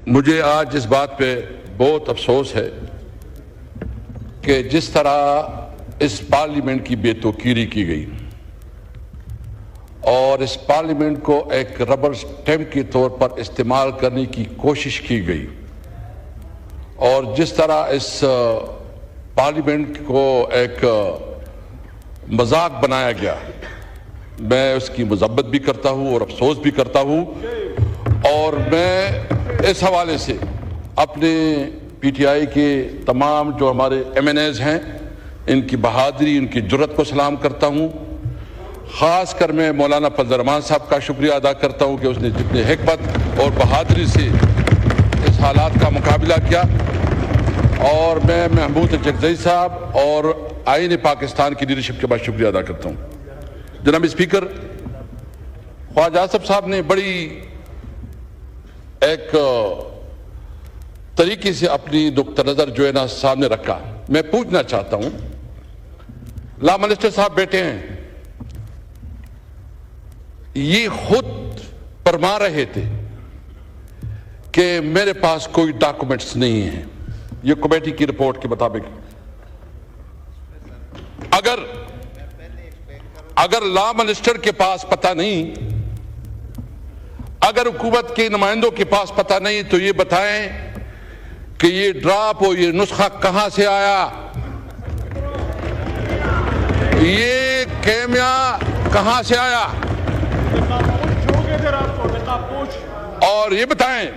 مجھے آج اس بات پہ بہت افسوس ہے کہ جس طرح اس پارلیمنٹ کی بے توقیری کی گئی اور اس پارلیمنٹ کو ایک ربر سٹیمپ کے طور پر استعمال کرنے کی کوشش کی گئی اور جس طرح اس پارلیمنٹ کو ایک مذاق بنایا گیا، میں اس کی مذمت بھی کرتا ہوں اور افسوس بھی کرتا ہوں، اور میں اس حوالے سے اپنے پی ٹی آئی کے تمام جو ہمارے ایم این ایز ہیں ان کی بہادری، ان کی جرأت کو سلام کرتا ہوں۔ خاص کر میں مولانا فضل الرحمان صاحب کا شکریہ ادا کرتا ہوں کہ اس نے جتنے حکمت اور بہادری سے اس حالات کا مقابلہ کیا، اور میں محمود چکزئی صاحب اور آئین پاکستان کی لیڈرشپ کے بعد شکریہ ادا کرتا ہوں۔ جناب اسپیکر، خواجہ آصف صاحب نے بڑی ایک طریقے سے اپنی نقطہ نظر جو ہے نا سامنے رکھا۔ میں پوچھنا چاہتا ہوں، لا منسٹر صاحب بیٹھے ہیں، یہ خود فرما رہے تھے کہ میرے پاس کوئی ڈاکومنٹس نہیں ہیں، یہ کمیٹی کی رپورٹ کے مطابق۔ اگر لا منسٹر کے پاس پتہ نہیں، اگر حکومت کے نمائندوں کے پاس پتہ نہیں، تو یہ بتائیں کہ یہ ڈراپ اور یہ نسخہ کہاں سے آیا، یہ کیمیا کہاں سے آیا، اور یہ بتائیں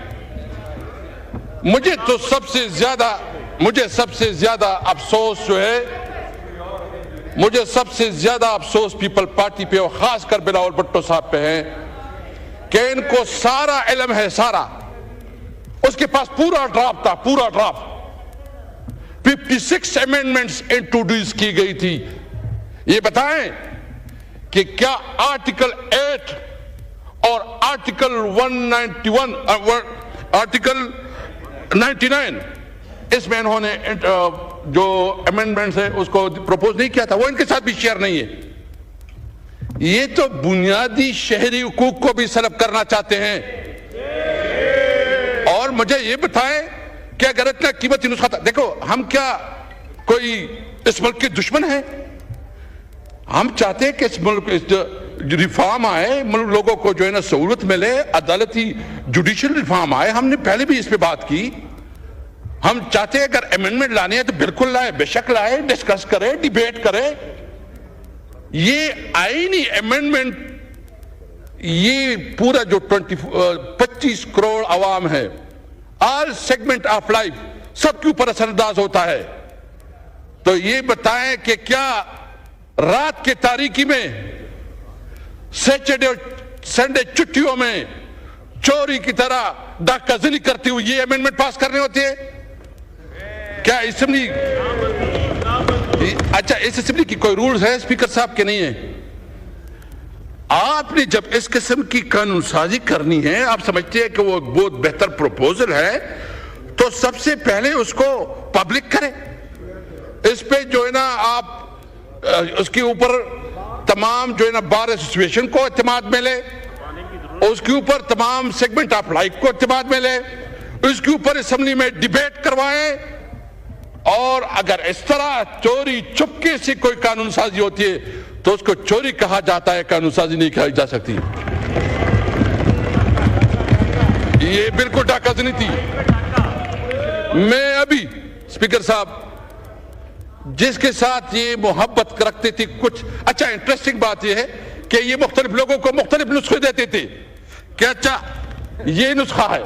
مجھے سب سے زیادہ افسوس جو ہے، مجھے سب سے زیادہ افسوس پیپل پارٹی پہ اور خاص کر بلاول بھٹو صاحب پہ ہے کہ ان کو سارا علم ہے، سارا، اس کے پاس پورا ڈرافٹ تھا، پورا ڈرافٹ 56 امینڈمنٹس انٹروڈیوس کی گئی تھی۔ یہ بتائیں کہ کیا آرٹیکل 8 اور آرٹیکل 99 اس میں انہوں نے جو امینڈمنٹس ہے اس کو پروپوز نہیں کیا تھا، وہ ان کے ساتھ بھی شیئر نہیں ہے۔ یہ تو بنیادی شہری حقوق کو بھی سلب کرنا چاہتے ہیں۔ اور مجھے یہ بتائیں کہ اگر اتنا قیمتی نسخہ تھا، دیکھو ہم کیا کوئی اس ملک کے دشمن ہیں؟ ہم چاہتے ہیں کہ اس ملک ریفارم آئے، ملک لوگوں کو جو ہے نا سہولت ملے، عدالتی جوڈیشل ریفارم آئے۔ ہم نے پہلے بھی اس پہ بات کی، ہم چاہتے ہیں اگر امینڈمنٹ لانے ہیں تو بالکل لائے، بے شک لائے، ڈسکس کرے، ڈیبیٹ کرے۔ یہ آئینی امینڈمنٹ، یہ پورا جو 25 کروڑ عوام ہے، آل سیگمنٹ آف لائف، سب کے اوپر اثر انداز ہوتا ہے۔ تو یہ بتائیں کہ کیا رات کے تاریکی میں، سیٹرڈے اور سنڈے چھٹیوں میں چوری کی طرح ڈاکہ زنی کرتے ہوئے یہ امینڈمنٹ پاس کرنے ہوتے ہیں؟ کیا اسمبلی، اچھا اس اسمبلی کی کوئی رولز ہے اسپیکر صاحب کے نہیں ہے؟ آپ نے جب اس قسم کی قانون سازی کرنی ہے، آپ سمجھتے ہیں کہ وہ بہت بہتر پروپوزل ہے، تو سب سے پہلے اس کو پبلک کریں۔ اس پہ جو ہے نا آپ اس کے اوپر تمام جو ہے نا بار ایسوسیشن کو اعتماد ملے، اس کے اوپر تمام سیگمنٹ آف لائف کو اعتماد ملے، اس کے اوپر اسمبلی میں ڈیبیٹ کروائیں۔ اور اگر اس طرح چوری چپکے سے کوئی قانون سازی ہوتی ہے تو اس کو چوری کہا جاتا ہے، قانون سازی نہیں کہی جا سکتی۔ یہ بالکل ڈاکہ زنی تھی۔ میں ابھی اسپیکر صاحب جس کے ساتھ یہ محبت رکھتے تھے، کچھ اچھا انٹرسٹنگ بات یہ ہے کہ یہ مختلف لوگوں کو مختلف نسخے دیتے تھے کہ اچھا یہ نسخہ ہے،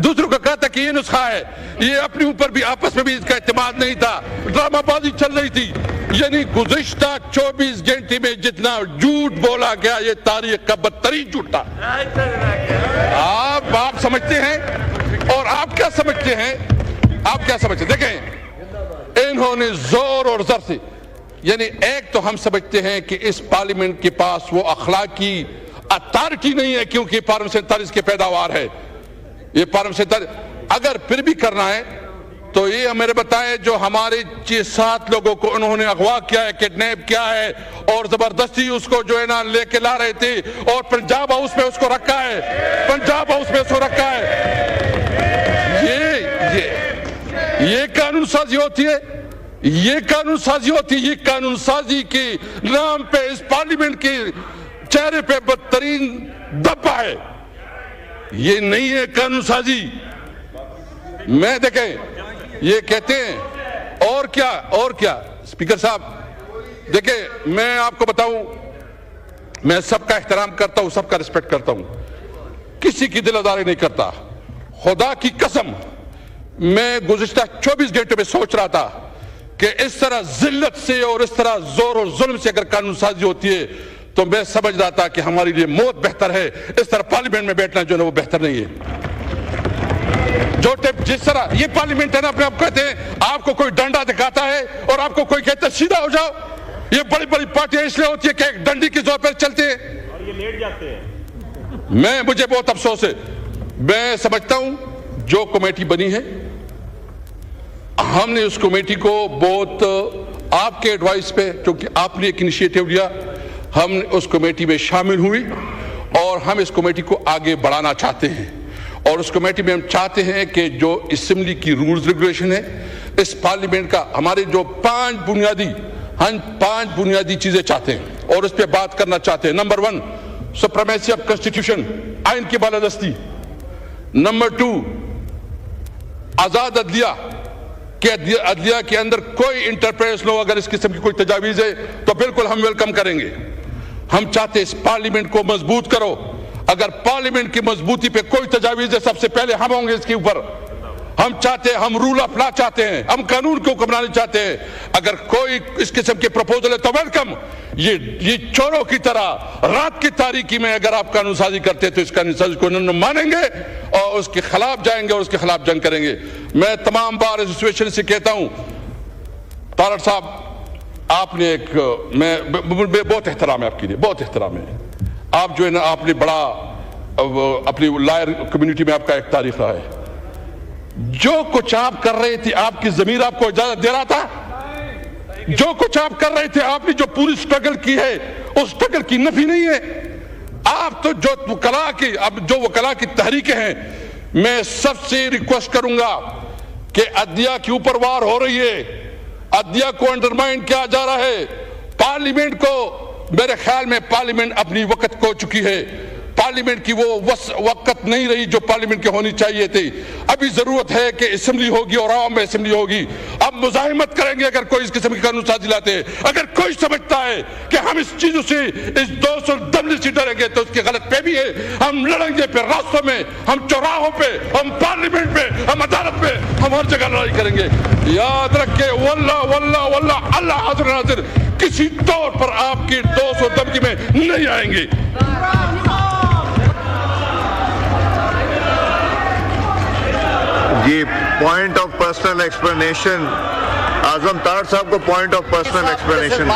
دوسروں کا کہا تھا کہ یہ نسخہ ہے، یہ اپنے اوپر بھی آپس میں بھی اس کا اعتماد نہیں تھا، ڈرامہ بازی چل رہی تھی۔ یعنی گزشتہ 24 گھنٹے میں جتنا جھوٹ بولا گیا، یہ تاریخ کا بدترین جھوٹ تھا۔ آپ سمجھتے ہیں، اور آپ کیا سمجھتے ہیں، آپ کیا سمجھتے ہیں؟ دیکھیں انہوں نے زور اور زر سے، یعنی ایک تو ہم سمجھتے ہیں کہ اس پارلیمنٹ کے پاس وہ اخلاقی اتھارٹی نہیں ہے، کیونکہ پارلیمنٹ 47 کے پیداوار ہے، یہ پارلیمنٹ 47۔ اگر پھر بھی کرنا ہے تو یہ ہمیں بتائیں جو ہمارے 6-7 لوگوں کو انہوں نے اغوا کیا ہے، کڈنیپ کیا ہے اور زبردستی اس کو جو ہے نا لے کے لا رہے تھے اور پنجاب ہاؤس میں اس کو رکھا ہے، پنجاب ہاؤس میں اس کو رکھا ہے۔ یہ قانون سازی ہوتی ہے، یہ قانون سازی ہوتی ہے، یہ قانون سازی کے نام پہ اس پارلیمنٹ کے چہرے پہ بدترین دبا ہے، یہ نہیں ہے قانون سازی۔ میں دیکھیں یہ کہتے ہیں اور کیا اسپیکر صاحب دیکھیں، میں آپ کو بتاؤں، میں سب کا احترام کرتا ہوں، سب کا رسپیکٹ کرتا ہوں، کسی کی دل آزاری نہیں کرتا۔ خدا کی قسم میں گزشتہ 24 گھنٹے میں سوچ رہا تھا کہ اس طرح ذلت سے اور اس طرح زور اور ظلم سے اگر قانون سازی ہوتی ہے تو میں سمجھ رہا تھا کہ ہمارے لیے موت بہتر ہے، اس طرح پارلیمنٹ میں بیٹھنا جو ہے وہ بہتر نہیں ہے۔ جو جس طرح یہ پارلیمنٹ ہے نا، اپنے آپ کہتے ہیں آپ کو کوئی ڈنڈا دکھاتا ہے اور آپ کو کوئی کہتا ہے سیدھا ہو جاؤ، یہ بڑی بڑی پارٹیاں اس لیے ہوتی ہے کہ ایک ڈنڈی کی زور پر چلتے ہیں اور یہ لیٹ جاتے ہیں۔ مجھے بہت افسوس ہے، میں سمجھتا ہوں جو کمیٹی بنی ہے، ہم نے اس کمیٹی کو بہت آپ کے ایڈوائس پہ، کیونکہ آپ نے ایک انیشیٹو لیا، ہم اس کمیٹی میں شامل ہوئی اور ہم اس کمیٹی کو آگے بڑھانا چاہتے ہیں، اور اس کمیٹی میں ہم چاہتے ہیں کہ جو اسمبلی کی رولز ریگولیشن ہے، اس پارلیمنٹ کا ہمارے جو ہم 5 بنیادی چیزیں چاہتے ہیں اور اس پہ بات کرنا چاہتے ہیں۔ نمبر 1 سپریمیسی آف کنسٹیٹیوشن، آئین کی بالادستی۔ نمبر 2 آزاد عدلیہ، کہ عدلیہ کے اندر کوئی انٹرفیئرنس نہ ہو، اگر اس قسم کی کوئی تجاویز ہے تو بالکل ہم ویلکم کریں گے۔ ہم چاہتے ہیں اس پارلیمنٹ کو مضبوط کرو، اگر پارلیمنٹ کی مضبوطی پہ کوئی تجاویز ہے سب سے پہلے ہم ہوں گے اس کے اوپر۔ ہم چاہتے ہیں، ہم رول آف لا چاہتے ہیں، ہم قانون کو حکمرانی چاہتے ہیں۔ اگر کوئی اس قسم کے پروپوزل ہے تو ویلکم۔ یہ چوروں کی طرح رات کی تاریکی میں اگر آپ قانون سازی کرتے ہیں تو اس قانون سازی کو نہ مانیں گے اور اس کے خلاف جائیں گے اور اس کے خلاف جنگ کریں گے۔ میں تمام بار ایسوسیشن سے کہتا ہوں، تارڑ صاحب آپ نے میں بہت احترام ہے آپ کے لیے، بہت احترام ہے۔ آپ جو ہے نا، آپ نے بڑا اپنی لائر کمیونٹی میں آپ کا ایک تاریخ رہا ہے۔ جو کچھ آپ کر رہے تھے، آپ کی ضمیر آپ کو اجازت دے رہا تھا؟ جو کچھ آپ کر رہے تھے، آپ نے جو پوری سٹرگل کی ہے، اس سٹرگل کی نفی نہیں ہے۔ آپ تو جو وکلاء کی تحریکیں ہیں، میں سب سے ریکویسٹ کروں گا کہ عدلیہ کے اوپر وار ہو رہی ہے، عدلیہ کو انڈرمائن کیا جا رہا ہے، پارلیمنٹ کو، میرے خیال میں پارلیمنٹ اپنی وقت کھو چکی ہے، پارلیمنٹ کی وہ وقت نہیں رہی جو پارلیمنٹ کی ہونی چاہیے تھی۔ ابھی ضرورت ہے کہ اسمبلی ہوگی اور عوام میں اسمبلی ہوگی۔ اب مزاحمت کریں گے اگر کوئی اس قسم کی قانون سازی لاتے ہیں۔ اگر کوئی سمجھتا ہے کہ ہم اس چیزوں سے، اس 210 سے ڈریں گے تو اس کی غلط فہمی ہے۔ ہم لڑیں گے پھر راستوں میں، ہم چوراہوں پہ، ہم پارلیمنٹ پہ، ہم عدالت پہ، ہم ہر جگہ لڑائی کریں گے۔ یاد رکھے، واللہ واللہ واللہ اللہ حاضر ناظر، کسی طور پر آپ کی 200 دمکی میں نہیں آئیں گے۔ جی، پوائنٹ آف پرسنل ایکسپلینیشن، اعظم تارڑ صاحب کو پوائنٹ آف پرسنل ایکسپلینیشن۔